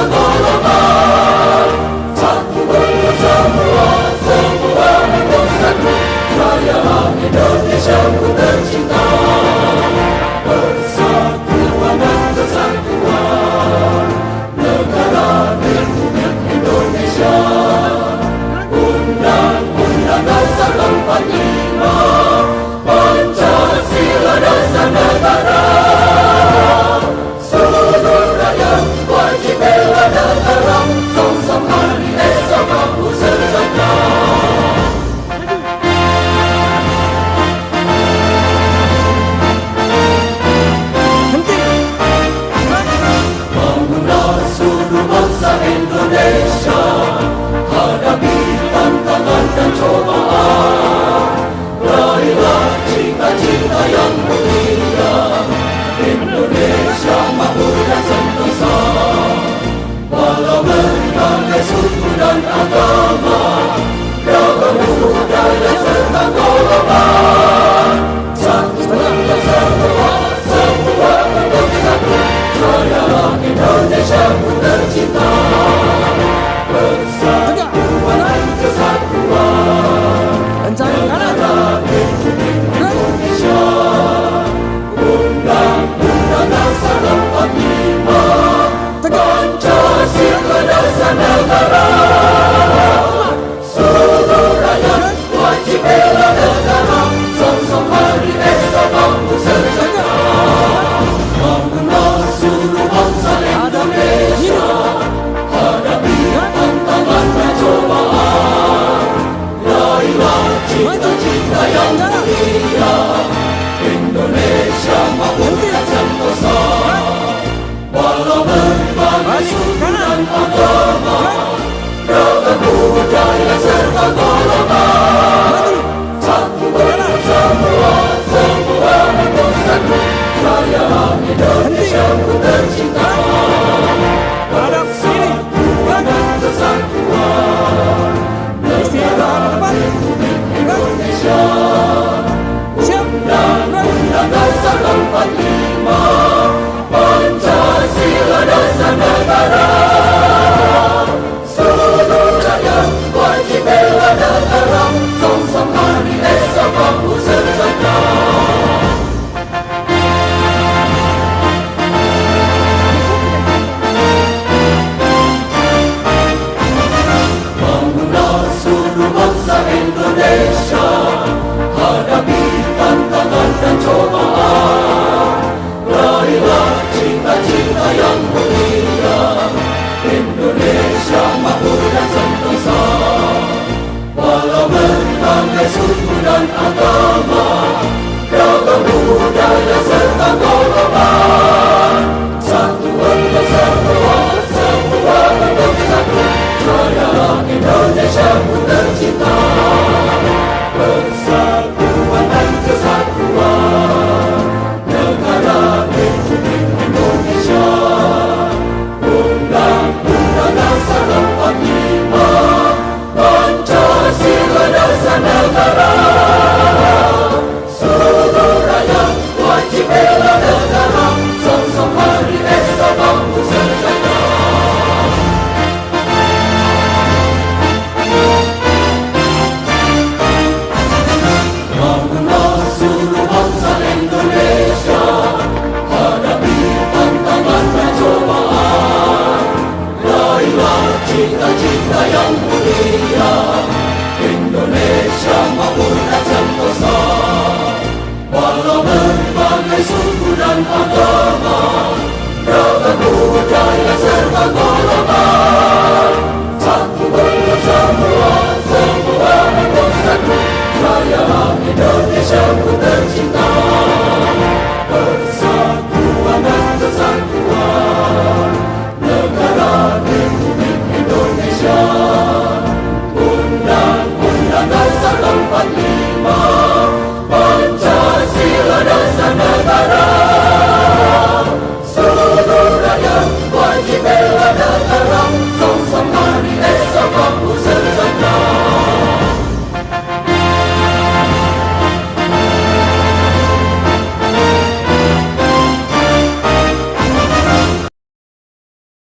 golongan, satu bersama semua bersatu, raya Indonesia ku tercinta. Persatuan dan kesatuan negara Republik Indonesia. Undang-Undang Dasar 45, Pancasila dasar negara. Seluruh rakyat wajib bela negara, song-song hari esok kamu sejahtera. Bangunlah seluruh bangsa Indonesia, hadapi tantangan dan cobaan. Raihlah cita-cita yang mulia, Indonesia makmur dan sentosa. Walau berbagai suku dan agama, ragam budaya serta golongan, satu bersama semua bersatu, raya Indonesia ku tercinta. Persatuan dan kesatuan negara Republik Indonesia. Undang-Undang Dasar 45, Pancasila dasar negara. Seluruh rakyat wajib bela negara, song-song hari esok kamu sejahtera. Bangunlah seluruh bangsa Indonesia, hadapi tantangan dan cobaan. Raihlah cita-cita yang mulia, Indonesia makmur dan sentosa. Walau berbagai suku dan agama, ragam budaya serta golongan, satu bersama semua bersatu, raya Indonesia ku tercinta. Persatuan dan kesatuan negara Republik Indonesia. Undang-Undang Dasar 45, Pancasila dasar negara. Seluruh rakyat wajib bela negara, song-song hari esok kamu sejahtera. Bangunlah seluruh bangsa Indonesia, hadapi tantangan dan cobaan. Raihlah cita-cita yang mulia, Indonesia makmur dan sentosa. Walau berbagai suku dan agama, ragam budaya serta golongan, satu bersama semua bersatu, raya Indonesia ku tercinta. Persatuan dan kesatuan negara Republik Indonesia. Undang-Undang Dasar 45, Pancasila dasar negara. Seluruh rakyat wajib bela negara, song-song hari esok kamu sejahtera. Bangunlah seluruh bangsa Indonesia, hadapi tantangan dan cobaan. Raihlah cita-cita yang mulia, Indonesia makmur dan sentosa. Walau berbagai suku dan agama, ragam budaya serta golongan, satu bersama semua bersatu, raya Indonesia ku tercinta. Persatuan dan kesatuan negara Republik Indonesia. Undang-Undang Dasar 45, Pancasila dasar negara. Seluruh rakyat wajib